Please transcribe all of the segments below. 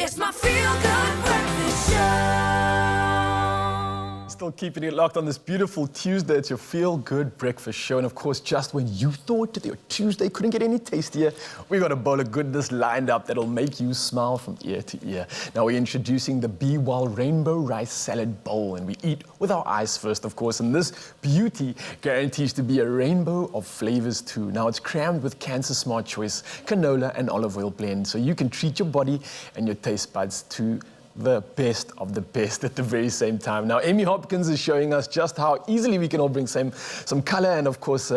It's my feel-good breakfast show. Still keeping it locked on this beautiful Tuesday. It's your feel-good breakfast show. And of course, just when you thought that your Tuesday couldn't get any tastier, we got a bowl of goodness lined up that'll make you smile from ear to ear. Now we're introducing the B-Well Rainbow Rice Salad Bowl, and we eat with our eyes first, of course. And this beauty guarantees to be a rainbow of flavors too. Now it's crammed with CANSA Smart Choice, canola and olive oil blend, so you can treat your body and your taste buds to the best of the best at the very same time. Now, Amy Hopkins is showing us just how easily we can all bring some color and, of course,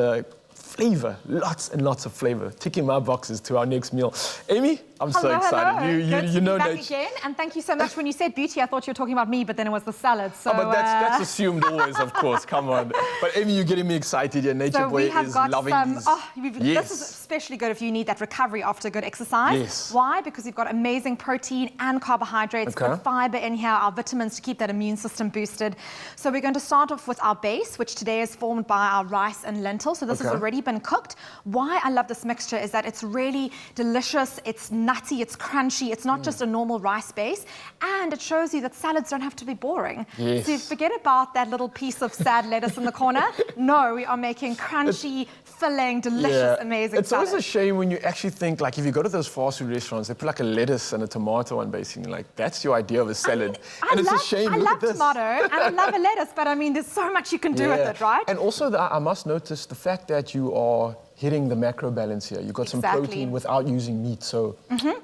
flavor, lots and lots of flavor, ticking my boxes to our next meal. Amy, I'm so excited. Hello. You know back again, and thank you so much. When you said beauty, I thought you were talking about me, but then it was the salad. So, but that's assumed always, of course. Come on. But Amy, you're getting me excited. Your Nature Boy is loving these. This is especially good if you need that recovery after a good exercise. Yes. Why? Because we've got amazing protein and carbohydrates, good fiber in here, our vitamins to keep that immune system boosted. So we're going to start off with our base, which today is formed by our rice and lentil. So this has already been cooked. Why I love this mixture is that it's really delicious. It's nutty, it's crunchy, it's not just a normal rice base, and it shows you that salads don't have to be boring. Yes. So forget about that little piece of sad lettuce in the corner. No, we are making crunchy, filling, delicious, amazing It's salad. always a shame when you actually think, like, if you go to those fast food restaurants, they put like a lettuce and a tomato on basically, like, that's your idea of a salad. I love tomato and I love a lettuce, but I mean, there's so much you can do with it, right? And also, I must notice the fact that you are hitting the macro balance here. You've got some protein without using meat, so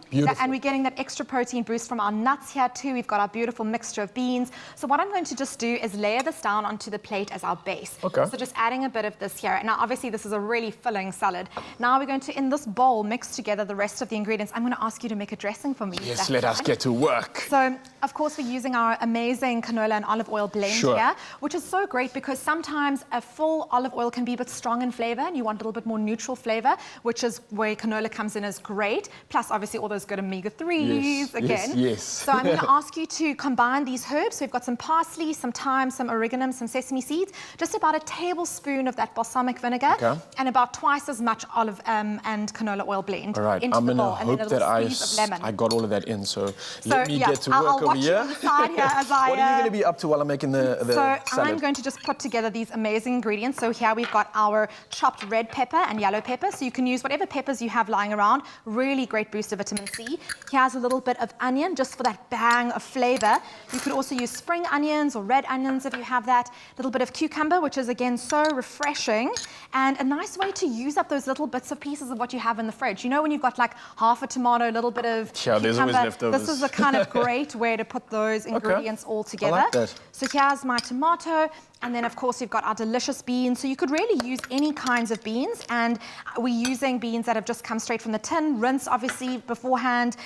beautiful. And we're getting that extra protein boost from our nuts here too. We've got our beautiful mixture of beans. So what I'm going to just do is layer this down onto the plate as our base. Okay. So just adding a bit of this here. Now obviously this is a really filling salad. Now we're going to, in this bowl, mix together the rest of the ingredients. I'm going to ask you to make a dressing for me. Yes, let us get to work. So, of course, we're using our amazing canola and olive oil blend here, which is so great because sometimes a full olive oil can be a bit strong in flavor and you want a little bit more neutral flavor, which is where canola comes in as great. Plus, obviously, all those good omega-3s again. Yes. So I'm going to ask you to combine these herbs. So we've got some parsley, some thyme, some oregano, some sesame seeds, just about a tablespoon of that balsamic vinegar, and about twice as much olive and canola oil blend into the bowl. And then a little squeeze of lemon. I got all of that in, so let me get to work I'll over watch here. You on the side here as I, what are you going to be up to while I'm making the salad? I'm going to just put together these amazing ingredients. So here we've got our chopped red pepper and yellow pepper. So you can use whatever peppers you have lying around. Really great boost of vitamin C. Here's a little bit of onion just for that bang of flavor. You could also use spring onions or red onions if you have that. A little bit of cucumber, which is again so refreshing and a nice way to use up those little bits of pieces of what you have in the fridge. You know when you've got like half a tomato, a little bit of cucumber, there's always leftovers. This is a kind of great way to put those ingredients all together. I like that. So here's my tomato, and then of course we've got our delicious beans. So you could really use any kinds of beans, and we're using beans that have just come straight from the tin, rinse obviously beforehand.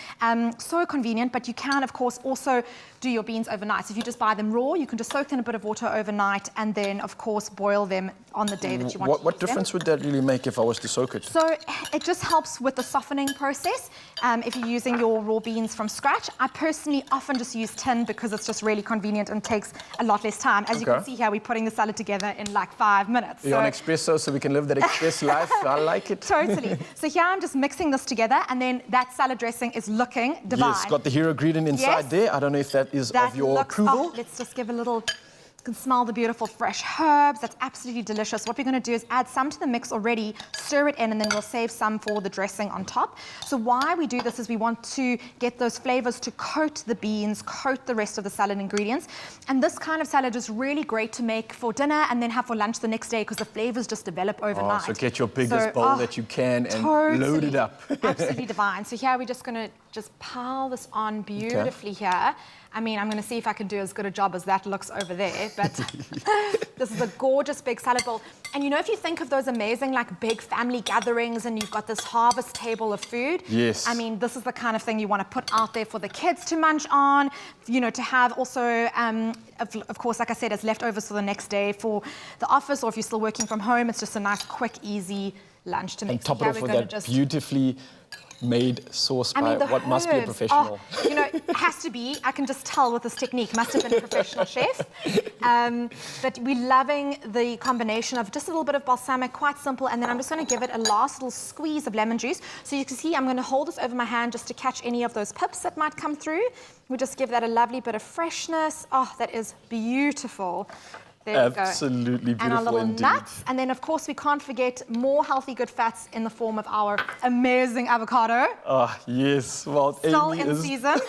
So convenient, but you can of course also do your beans overnight. So if you just buy them raw, you can just soak them in a bit of water overnight and then of course boil them on the day that you want to use What difference would that really make if I was to soak it? So it just helps with the softening process if you're using your raw beans from scratch. I personally often just use tin because it's just really convenient and takes a lot less time. As you can see here, we're putting the salad together in like 5 minutes. You're on Expresso, so we can live that Express life. I like it. Totally. So here I'm just mixing this together, and then that salad dressing is looking divine. Yes, got the hero ingredient inside there. I don't know if that is of your approval. Let's just give a little. You can smell the beautiful fresh herbs. That's absolutely delicious. What we're going to do is add some to the mix already, stir it in, and then we'll save some for the dressing on top. So why we do this is we want to get those flavors to coat the beans, coat the rest of the salad ingredients. And this kind of salad is really great to make for dinner and then have for lunch the next day because the flavors just develop overnight. So get your biggest bowl that you can and load it up. Absolutely divine. So here we're just going to just pile this on beautifully here. I mean, I'm going to see if I can do as good a job as that looks over there, but this is a gorgeous big salad bowl. And you know, if you think of those amazing, like, big family gatherings and you've got this harvest table of food, I mean, this is the kind of thing you want to put out there for the kids to munch on, you know, to have also, of course, like I said, as leftovers for the next day for the office, or if you're still working from home, it's just a nice, quick, easy lunch to make. And top it off with that beautifully made sauce I by mean, the what must be a herbs, professional. oh, you know, it has to be. I can just tell with this technique. Must have been a professional chef. But we're loving the combination of just a little bit of balsamic, quite simple, and then I'm just going to give it a last little squeeze of lemon juice. So you can see I'm going to hold this over my hand just to catch any of those pips that might come through. We'll just give that a lovely bit of freshness. Oh, that is beautiful. There we go. Absolutely beautiful and our little indeed. nuts. And then, of course, we can't forget more healthy, good fats in the form of our amazing avocado. Ah, yes. Well, Still Amy in is... season.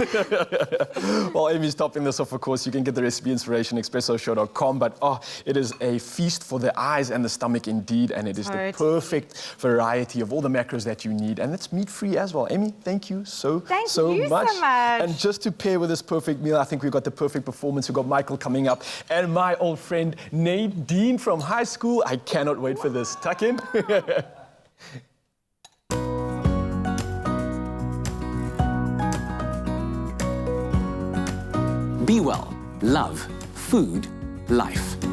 Well, Amy's topping this off, of course. You can get the recipe inspiration, expressoshow.com. But it is a feast for the eyes and the stomach indeed. And it is the perfect variety of all the macros that you need. And it's meat-free as well. Amy, thank you so much. Thank you so much. And just to pair with this perfect meal, I think we've got the perfect performance. We've got Michael coming up and my old friend Nadine from high school. I cannot wait for this. Tuck in. Be well. Love. Food. Life.